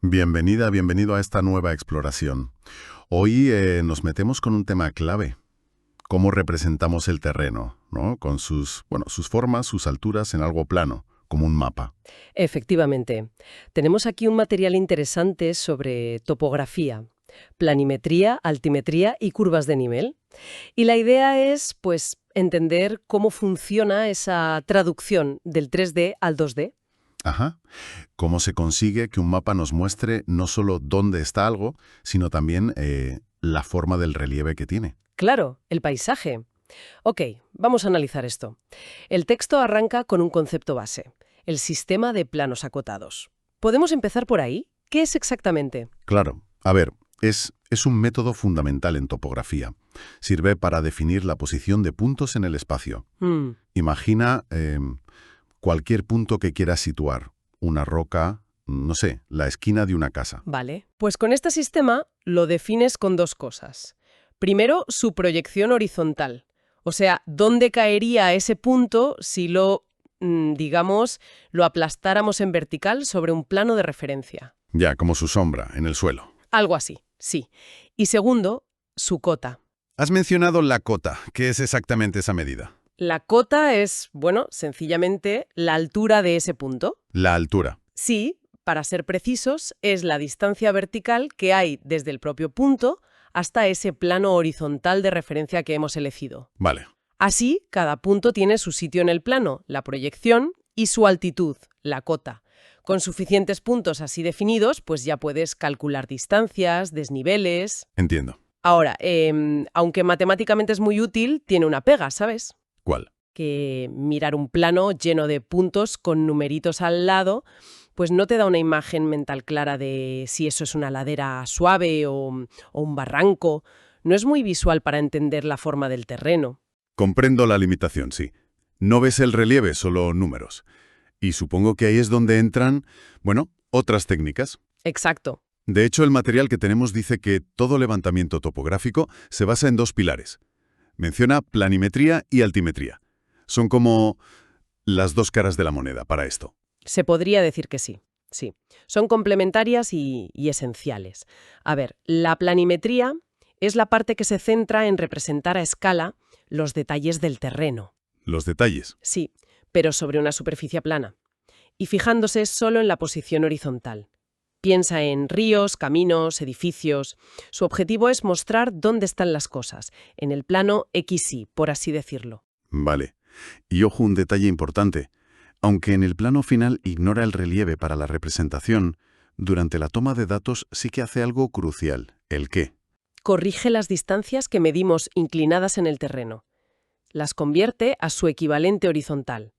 Bienvenida, bienvenido a esta nueva exploración. Hoy nos metemos con un tema clave, cómo representamos el terreno, ¿no? Con sus formas, sus alturas en algo plano, como un mapa. Efectivamente. Tenemos aquí un material interesante sobre topografía, planimetría, altimetría y curvas de nivel. Y la idea es, pues, entender cómo funciona esa traducción del 3D al 2D. Ajá. Cómo se consigue que un mapa nos muestre no solo dónde está algo, sino también la forma del relieve que tiene. Claro, el paisaje. Ok, vamos a analizar esto. El texto arranca con un concepto base, el sistema de planos acotados. ¿Podemos empezar por ahí? ¿Qué es exactamente? Claro. A ver, es un método fundamental en topografía. Sirve para definir la posición de puntos en el espacio. Mm, Imagina cualquier punto que quieras situar, una roca, no sé, la esquina de una casa. vale. Pues con este sistema lo defines con dos cosas. Primero, su proyección horizontal. O sea, ¿dónde caería ese punto si digamos, lo aplastáramos en vertical sobre un plano de referencia? Ya, como su sombra, en el suelo. Algo así, sí. Y segundo, su cota. Has mencionado la cota. ¿Qué es exactamente esa medida? La cota es, bueno, sencillamente la altura de ese punto. La altura. Sí, para ser precisos, es la distancia vertical que hay desde el propio punto hasta ese plano horizontal de referencia que hemos elegido. Vale. Así, cada punto tiene su sitio en el plano, la proyección, y su altitud, la cota. Con suficientes puntos así definidos, pues ya puedes calcular distancias, desniveles. Entiendo. Ahora, aunque matemáticamente es muy útil, tiene una pega, ¿sabes? ¿Cuál? Que mirar un plano lleno de puntos con numeritos al lado, pues no te da una imagen mental clara de si eso es una ladera suave o un barranco. No es muy visual para entender la forma del terreno. Comprendo la limitación, sí. No ves el relieve, solo números. Y supongo que ahí es donde entran, bueno, otras técnicas. Exacto. De hecho, el material que tenemos dice que todo levantamiento topográfico se basa en dos pilares. Menciona planimetría y altimetría. Son como las dos caras de la moneda para esto. Se podría decir que sí. Sí. Son complementarias y esenciales. A ver, la planimetría es la parte que se centra en representar a escala los detalles del terreno. Los detalles. Sí, pero sobre una superficie plana. Y fijándose solo en la posición horizontal. Piensa en ríos, caminos, edificios. Su objetivo es mostrar dónde están las cosas, en el plano XY, por así decirlo. Vale. Y ojo, un detalle importante. Aunque en el plano final ignora el relieve para la representación, durante la toma de datos sí que hace algo crucial. ¿El qué? Corrige las distancias que medimos inclinadas en el terreno. Las convierte a su equivalente horizontal.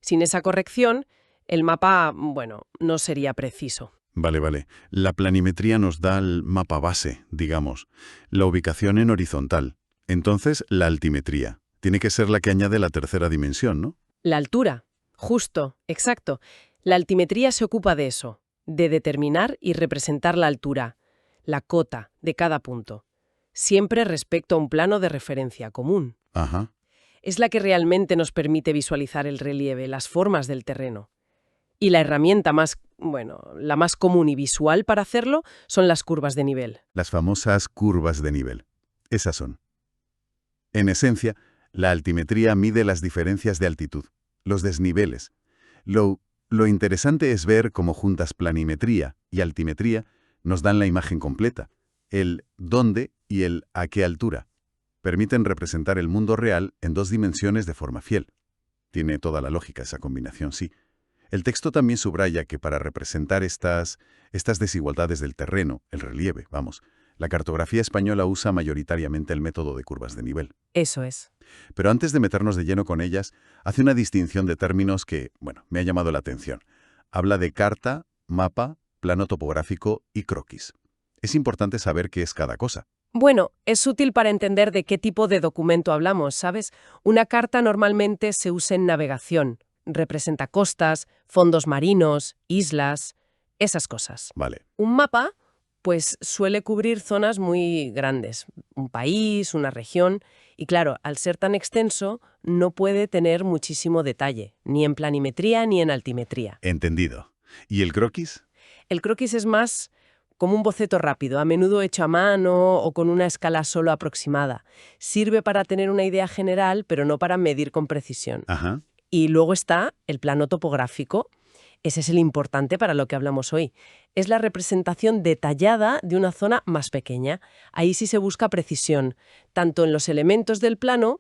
Sin esa corrección, el mapa, bueno, no sería preciso. Vale. La planimetría nos da el mapa base, digamos, la ubicación en horizontal. Entonces, la altimetría. Tiene que ser la que añade la tercera dimensión, ¿no? La altura. Justo, exacto. La altimetría se ocupa de eso, de determinar y representar la altura, la cota de cada punto, siempre respecto a un plano de referencia común. Ajá. Es la que realmente nos permite visualizar el relieve, las formas del terreno. Y la herramienta más, bueno, la más común y visual para hacerlo son las curvas de nivel. Las famosas curvas de nivel. Esas son. En esencia, la altimetría mide las diferencias de altitud, los desniveles. Lo interesante es ver cómo juntas planimetría y altimetría nos dan la imagen completa, el dónde y el a qué altura. Permiten representar el mundo real en dos dimensiones de forma fiel. Tiene toda la lógica esa combinación, sí. El texto también subraya que para representar estas desigualdades del terreno, el relieve, vamos, la cartografía española usa mayoritariamente el método de curvas de nivel. Eso es. Pero antes de meternos de lleno con ellas, hace una distinción de términos que, bueno, me ha llamado la atención. Habla de carta, mapa, plano topográfico y croquis. Es importante saber qué es cada cosa. Bueno, es útil para entender de qué tipo de documento hablamos, ¿sabes? Una carta normalmente se usa en navegación. Representa costas, fondos marinos, islas, esas cosas. Vale. Un mapa, pues suele cubrir zonas muy grandes, un país, una región, y claro, al ser tan extenso, no puede tener muchísimo detalle, ni en planimetría ni en altimetría. Entendido. ¿Y el croquis? El croquis es más como un boceto rápido, a menudo hecho a mano o con una escala solo aproximada. Sirve para tener una idea general, pero no para medir con precisión. Ajá. Y luego está el plano topográfico. Ese es el importante para lo que hablamos hoy. Es la representación detallada de una zona más pequeña. Ahí sí se busca precisión, tanto en los elementos del plano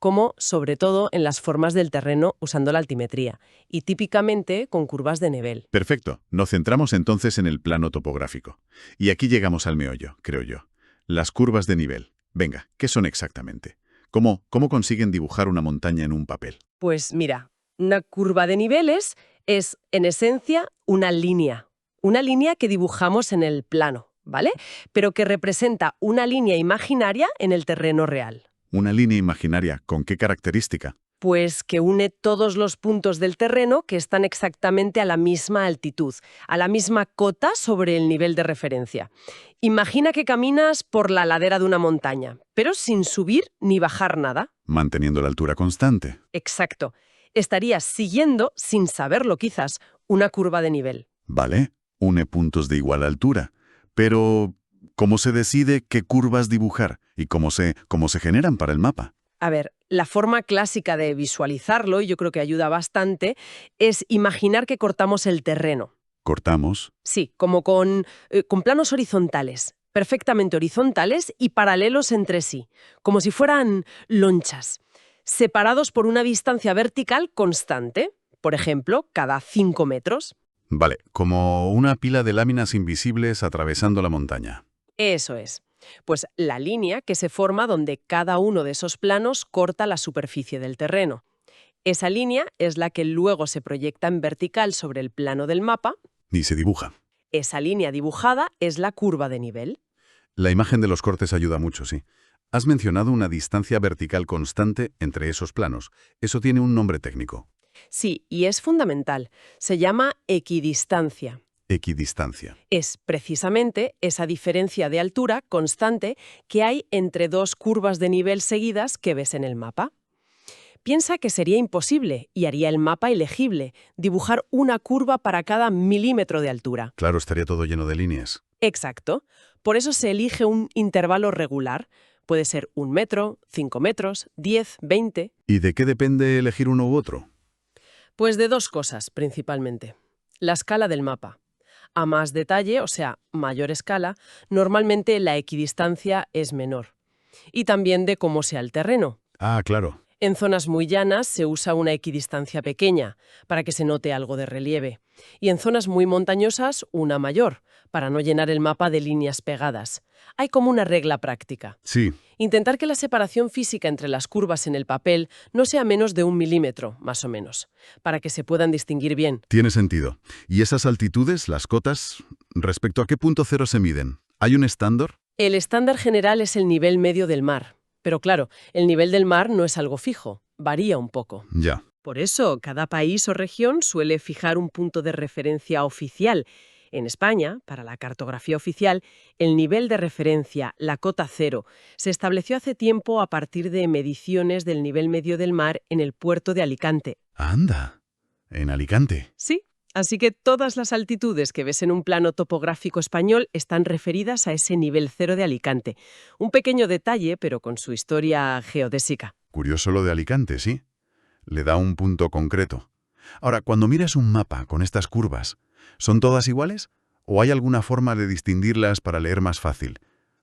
como, sobre todo, en las formas del terreno usando la altimetría, y típicamente con curvas de nivel. Perfecto. Nos centramos entonces en el plano topográfico. Y aquí llegamos al meollo, creo yo. Las curvas de nivel. Venga, ¿qué son exactamente? ¿Cómo consiguen dibujar una montaña en un papel? Pues mira, una curva de niveles es, en esencia, una línea. Una línea que dibujamos en el plano, ¿vale? Pero que representa una línea imaginaria en el terreno real. Una línea imaginaria, ¿con qué característica? Pues que une todos los puntos del terreno que están exactamente a la misma altitud, a la misma cota sobre el nivel de referencia. Imagina que caminas por la ladera de una montaña, pero sin subir ni bajar nada. Manteniendo la altura constante. Exacto. Estarías siguiendo, sin saberlo quizás, una curva de nivel. Vale, une puntos de igual altura. Pero, ¿cómo se decide qué curvas dibujar y cómo se generan para el mapa? A ver, la forma clásica de visualizarlo, y yo creo que ayuda bastante, es imaginar que cortamos el terreno. Cortamos. Sí, como con planos horizontales, perfectamente horizontales y paralelos entre sí, como si fueran lonchas, separados por una distancia vertical constante, por ejemplo, cada 5 metros. Vale, como una pila de láminas invisibles atravesando la montaña. Eso es. Pues la línea que se forma donde cada uno de esos planos corta la superficie del terreno. Esa línea es la que luego se proyecta en vertical sobre el plano del mapa. Y se dibuja. Esa línea dibujada es la curva de nivel. La imagen de los cortes ayuda mucho, sí. Has mencionado una distancia vertical constante entre esos planos. Eso tiene un nombre técnico. Sí, y es fundamental. Se llama equidistancia. Equidistancia. Es precisamente esa diferencia de altura constante que hay entre dos curvas de nivel seguidas que ves en el mapa. Piensa que sería imposible, y haría el mapa ilegible, dibujar una curva para cada milímetro de altura. Claro, estaría todo lleno de líneas. Exacto. Por eso se elige un intervalo regular. Puede ser 1 metro, 5 metros, 10, 20. ¿Y de qué depende elegir uno u otro? Pues de dos cosas, principalmente. La escala del mapa. A más detalle, o sea, mayor escala, normalmente la equidistancia es menor. Y también de cómo sea el terreno. Ah, claro. En zonas muy llanas se usa una equidistancia pequeña, para que se note algo de relieve. Y en zonas muy montañosas, una mayor, para no llenar el mapa de líneas pegadas. Hay como una regla práctica. Sí. Intentar que la separación física entre las curvas en el papel no sea menos de 1 milímetro, más o menos, para que se puedan distinguir bien. Tiene sentido. ¿Y esas altitudes, las cotas, respecto a qué punto cero se miden? ¿Hay un estándar? El estándar general es el nivel medio del mar. Pero claro, el nivel del mar no es algo fijo, varía un poco. Ya. Por eso, cada país o región suele fijar un punto de referencia oficial. En España, para la cartografía oficial, el nivel de referencia, la cota cero, se estableció hace tiempo a partir de mediciones del nivel medio del mar en el puerto de Alicante. Anda. En Alicante. Sí, así que todas las altitudes que ves en un plano topográfico español están referidas a ese nivel cero de Alicante. Un pequeño detalle, pero con su historia geodésica. Curioso lo de Alicante, sí. Le da un punto concreto. Ahora, cuando miras un mapa con estas curvas, ¿son todas iguales? ¿O hay alguna forma de distinguirlas para leer más fácil?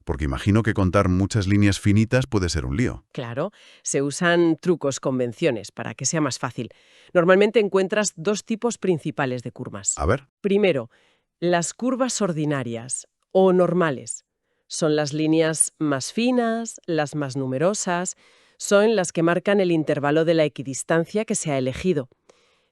Porque imagino que contar muchas líneas finitas puede ser un lío. Claro, se usan trucos, convenciones, para que sea más fácil. Normalmente encuentras dos tipos principales de curvas. A ver. Primero, las curvas ordinarias o normales. Son las líneas más finas, las más numerosas, son las que marcan el intervalo de la equidistancia que se ha elegido.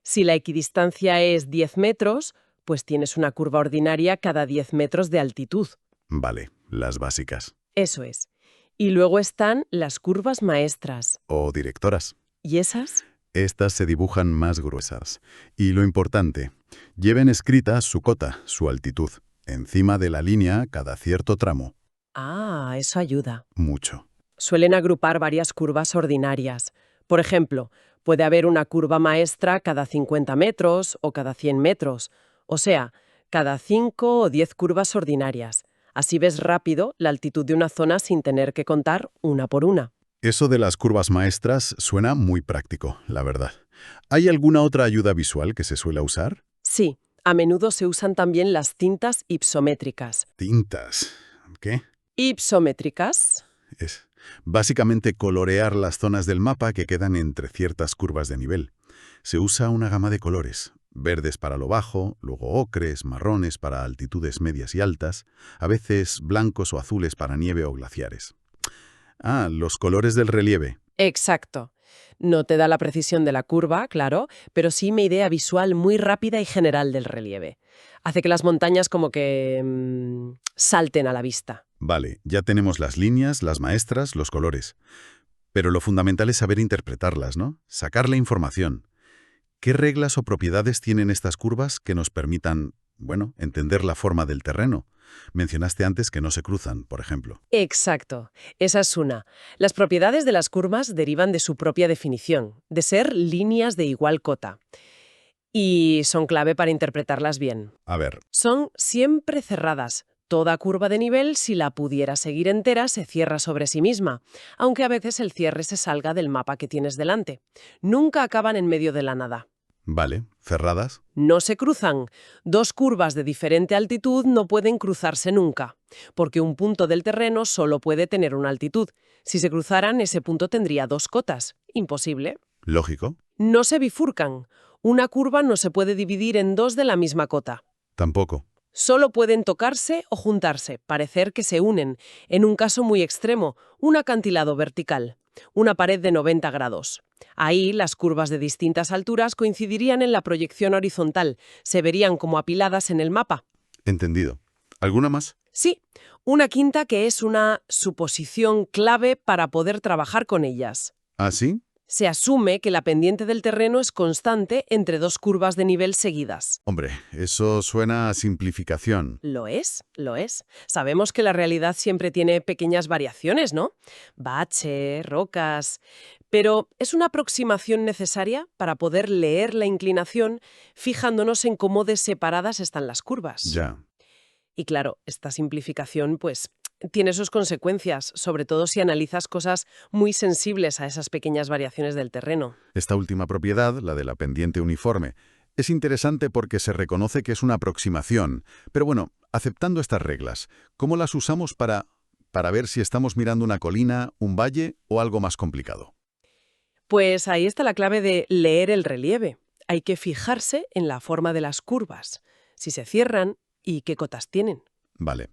Si la equidistancia es 10 metros, pues tienes una curva ordinaria cada 10 metros de altitud. Vale, las básicas. Eso es. Y luego están las curvas maestras. O directoras. ¿Y esas? Estas se dibujan más gruesas. Y lo importante, lleven escrita su cota, su altitud, encima de la línea cada cierto tramo. Ah, eso ayuda. Mucho. Suelen agrupar varias curvas ordinarias. Por ejemplo, puede haber una curva maestra cada 50 metros o cada 100 metros. O sea, cada 5 o 10 curvas ordinarias. Así ves rápido la altitud de una zona sin tener que contar una por una. Eso de las curvas maestras suena muy práctico, la verdad. ¿Hay alguna otra ayuda visual que se suele usar? Sí, a menudo se usan también las cintas ipsométricas. Tintas. ¿Qué? Ipsométricas. Es básicamente colorear las zonas del mapa que quedan entre ciertas curvas de nivel. Se usa una gama de colores, verdes para lo bajo, luego ocres, marrones para altitudes medias y altas, a veces blancos o azules para nieve o glaciares. Ah, los colores del relieve. Exacto. No te da la precisión de la curva, claro, pero sí una idea visual muy rápida y general del relieve. Hace que las montañas como que salten a la vista. Vale, ya tenemos las líneas, las maestras, los colores. Pero lo fundamental es saber interpretarlas, ¿no? Sacar la información. ¿Qué reglas o propiedades tienen estas curvas que nos permitan, bueno, entender la forma del terreno? Mencionaste antes que no se cruzan, por ejemplo. Exacto, esa es una. Las propiedades de las curvas derivan de su propia definición, de ser líneas de igual cota. Y son clave para interpretarlas bien. A ver, Son siempre cerradas. Toda curva de nivel, si la pudiera seguir entera, se cierra sobre sí misma, aunque a veces el cierre se salga del mapa que tienes delante. Nunca acaban en medio de la nada. vale, cerradas. No se cruzan. Dos curvas de diferente altitud no pueden cruzarse nunca, porque un punto del terreno solo puede tener una altitud. Si se cruzaran, ese punto tendría dos cotas. Imposible. Lógico. No se bifurcan. Una curva no se puede dividir en dos de la misma cota. Tampoco. Solo pueden tocarse o juntarse, parecer que se unen. En un caso muy extremo, un acantilado vertical, una pared de 90 grados. Ahí las curvas de distintas alturas coincidirían en la proyección horizontal, se verían como apiladas en el mapa. Entendido. ¿Alguna más? Sí, una quinta que es una suposición clave para poder trabajar con ellas. ¿Ah, sí? Se asume que la pendiente del terreno es constante entre dos curvas de nivel seguidas. Hombre, eso suena a simplificación. Lo es, lo es. Sabemos que la realidad siempre tiene pequeñas variaciones, ¿no? Bache, rocas. Pero es una aproximación necesaria para poder leer la inclinación fijándonos en cómo de separadas están las curvas. Ya. Y claro, esta simplificación, pues, tiene sus consecuencias, sobre todo si analizas cosas muy sensibles a esas pequeñas variaciones del terreno. Esta última propiedad, la de la pendiente uniforme, es interesante porque se reconoce que es una aproximación. Pero bueno, aceptando estas reglas, ¿cómo las usamos para ver si estamos mirando una colina, un valle o algo más complicado? Pues ahí está la clave de leer el relieve. Hay que fijarse en la forma de las curvas, si se cierran y qué cotas tienen. Vale.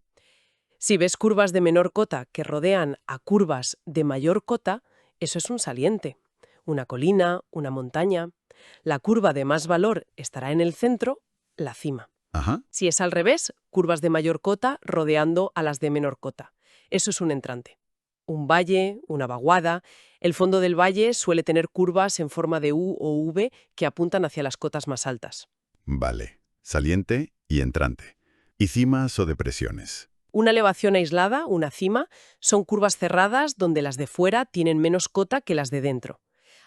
Si ves curvas de menor cota que rodean a curvas de mayor cota, eso es un saliente. Una colina, una montaña. La curva de más valor estará en el centro, la cima. Ajá. Si es al revés, curvas de mayor cota rodeando a las de menor cota. Eso es un entrante. Un valle, una vaguada. El fondo del valle suele tener curvas en forma de U o V que apuntan hacia las cotas más altas. Vale. Saliente y entrante. ¿Y cimas o depresiones? Una elevación aislada, una cima, son curvas cerradas donde las de fuera tienen menos cota que las de dentro.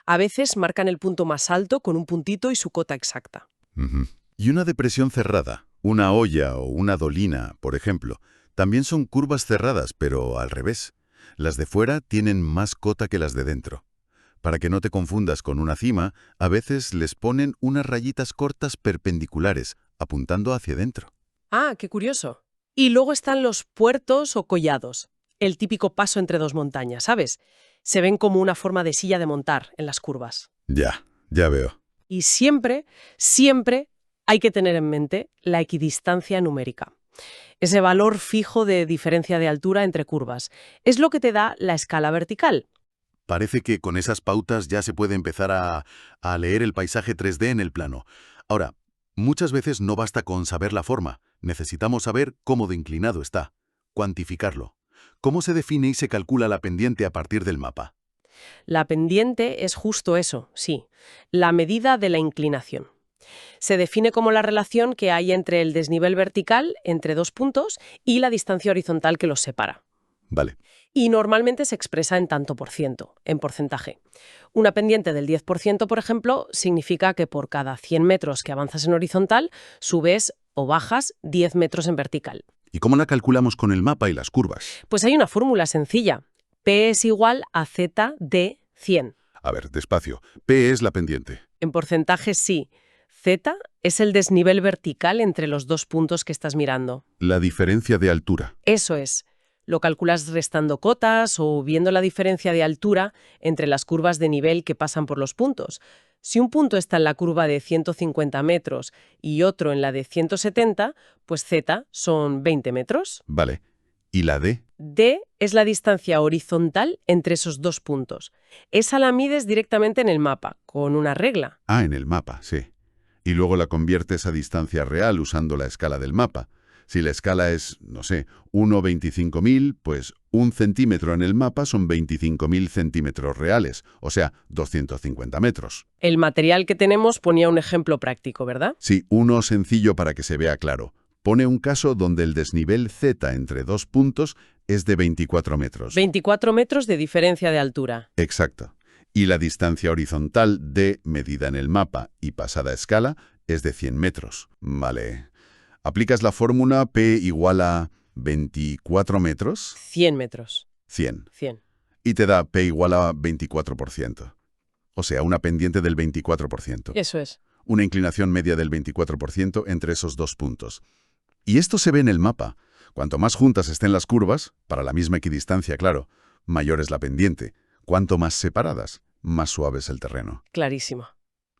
A veces marcan el punto más alto con un puntito y su cota exacta. Ujú. Y una depresión cerrada, una hoya o una dolina, por ejemplo, también son curvas cerradas, pero al revés. Las de fuera tienen más cota que las de dentro. Para que no te confundas con una cima, a veces les ponen unas rayitas cortas perpendiculares, apuntando hacia dentro. Ah, qué curioso. Y luego están los puertos o collados, el típico paso entre dos montañas, ¿sabes? Se ven como una forma de silla de montar en las curvas. Ya veo. Y siempre, siempre hay que tener en mente la equidistancia numérica. Ese valor fijo de diferencia de altura entre curvas. Es lo que te da la escala vertical. Parece que con esas pautas ya se puede empezar a leer el paisaje 3D en el plano. Ahora, muchas veces no basta con saber la forma. Necesitamos saber cómo de inclinado está. Cuantificarlo. ¿Cómo se define y se calcula la pendiente a partir del mapa? La pendiente es justo eso, sí, la medida de la inclinación. Se define como la relación que hay entre el desnivel vertical, entre dos puntos, y la distancia horizontal que los separa. Vale. Y normalmente se expresa en tanto por ciento, en porcentaje. Una pendiente del 10%, por ejemplo, significa que por cada 100 metros que avanzas en horizontal, subes o bajas 10 metros en vertical. ¿Y cómo la calculamos con el mapa y las curvas? Pues hay una fórmula sencilla. P es igual a Z de 100. A ver, despacio. P es la pendiente. En porcentaje sí. Z es el desnivel vertical entre los dos puntos que estás mirando. La diferencia de altura. Eso es. Lo calculas restando cotas o viendo la diferencia de altura entre las curvas de nivel que pasan por los puntos. Si un punto está en la curva de 150 metros y otro en la de 170, pues Z son 20 metros. Vale. ¿Y la D? D es la distancia horizontal entre esos dos puntos. Esa la mides directamente en el mapa, con una regla. Ah, en el mapa, sí. Y luego la conviertes a distancia real usando la escala del mapa. Si la escala es, no sé, 1/25.000, pues 1 centímetro en el mapa son 25.000 centímetros reales, o sea, 250 metros. El material que tenemos ponía un ejemplo práctico, ¿verdad? Sí, uno sencillo para que se vea claro. Pone un caso donde el desnivel Z entre dos puntos es de 24 metros. 24 metros de diferencia de altura. Exacto. Y la distancia horizontal D, medida en el mapa y pasada a escala, es de 100 metros. Vale. Aplicas la fórmula P igual a 24 metros. 100 metros. 100. 100. Y te da P igual a 24%. O sea, una pendiente del 24%. Eso es. Una inclinación media del 24% entre esos dos puntos. Y esto se ve en el mapa. Cuanto más juntas estén las curvas, para la misma equidistancia, claro, mayor es la pendiente. Cuanto más separadas, más suave es el terreno. Clarísimo.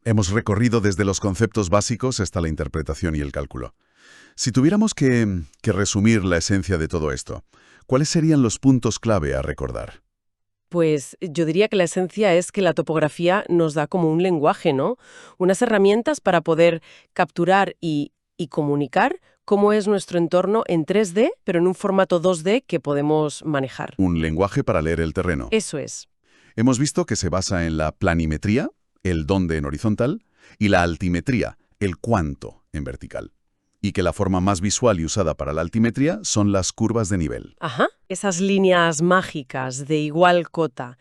Hemos recorrido desde los conceptos básicos hasta la interpretación y el cálculo. Si tuviéramos que resumir la esencia de todo esto, ¿cuáles serían los puntos clave a recordar? Pues yo diría que la esencia es que la topografía nos da como un lenguaje, ¿no? Unas herramientas para poder capturar y comunicar cómo es nuestro entorno en 3D, pero en un formato 2D que podemos manejar. Un lenguaje para leer el terreno. Eso es. Hemos visto que se basa en la planimetría, el dónde en horizontal, y la altimetría, el cuánto en vertical. Y que la forma más visual y usada para la altimetría son las curvas de nivel. Ajá. Esas líneas mágicas de igual cota.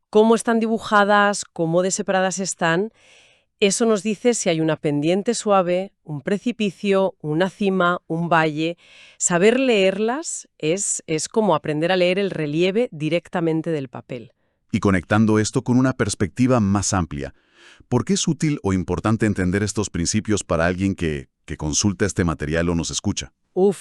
Cómo están dibujadas, cómo de separadas están. Eso nos dice si hay una pendiente suave, un precipicio, una cima, un valle. Saber leerlas es como aprender a leer el relieve directamente del papel. Y conectando esto con una perspectiva más amplia. ¿Por qué es útil o importante entender estos principios para alguien que consulta este material o nos escucha?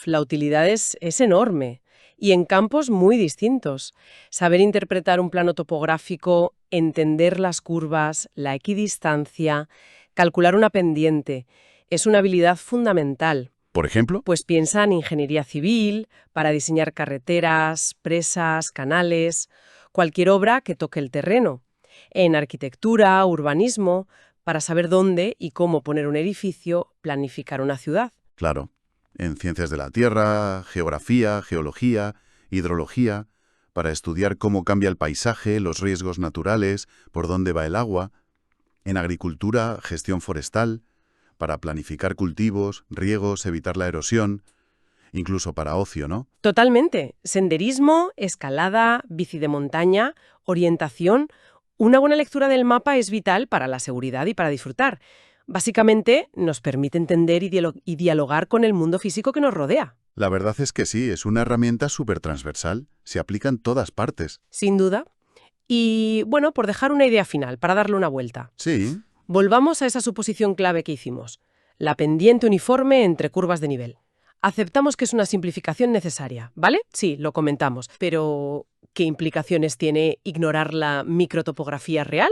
La utilidad es enorme. Y en campos muy distintos. Saber interpretar un plano topográfico, entender las curvas, la equidistancia, calcular una pendiente, es una habilidad fundamental. ¿Por ejemplo? Pues piensa en ingeniería civil, para diseñar carreteras, presas, canales, cualquier obra que toque el terreno. En arquitectura, urbanismo, para saber dónde y cómo poner un edificio, planificar una ciudad. Claro. En ciencias de la tierra, geografía, geología, hidrología, para estudiar cómo cambia el paisaje, los riesgos naturales, por dónde va el agua. En agricultura, gestión forestal, para planificar cultivos, riegos, evitar la erosión, incluso para ocio, ¿no? Totalmente. Senderismo, escalada, bici de montaña, orientación. Una buena lectura del mapa es vital para la seguridad y para disfrutar. Básicamente, nos permite entender y dialogar con el mundo físico que nos rodea. La verdad es que sí, es una herramienta súper transversal. Se aplica en todas partes. Sin duda. Y, bueno, por dejar una idea final, para darle una vuelta. Sí. Volvamos a esa suposición clave que hicimos. La pendiente uniforme entre curvas de nivel. Aceptamos que es una simplificación necesaria, ¿vale? Sí, lo comentamos. Pero, ¿qué implicaciones tiene ignorar la microtopografía real?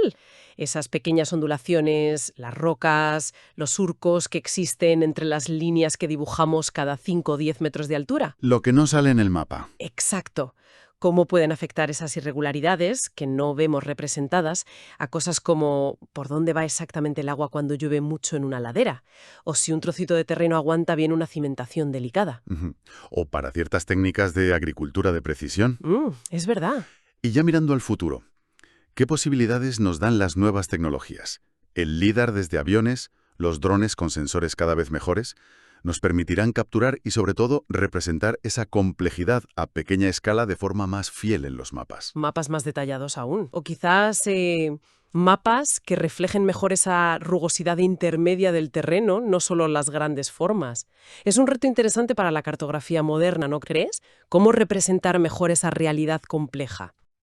Esas pequeñas ondulaciones, las rocas, los surcos que existen entre las líneas que dibujamos cada 5 o 10 metros de altura. Lo que no sale en el mapa. Exacto. ¿Cómo pueden afectar esas irregularidades, que no vemos representadas, a cosas como por dónde va exactamente el agua cuando llueve mucho en una ladera? O si un trocito de terreno aguanta bien una cimentación delicada. O para ciertas técnicas de agricultura de precisión. Es verdad. Y ya mirando al futuro, ¿qué posibilidades nos dan las nuevas tecnologías? El LIDAR desde aviones, los drones con sensores cada vez mejores, nos permitirán capturar y, sobre todo, representar esa complejidad a pequeña escala de forma más fiel en los mapas. Mapas más detallados aún. O quizás Mapas que reflejen mejor esa rugosidad intermedia del terreno, no solo las grandes formas. Es un reto interesante para la cartografía moderna, ¿no crees? ¿Cómo representar mejor esa realidad compleja?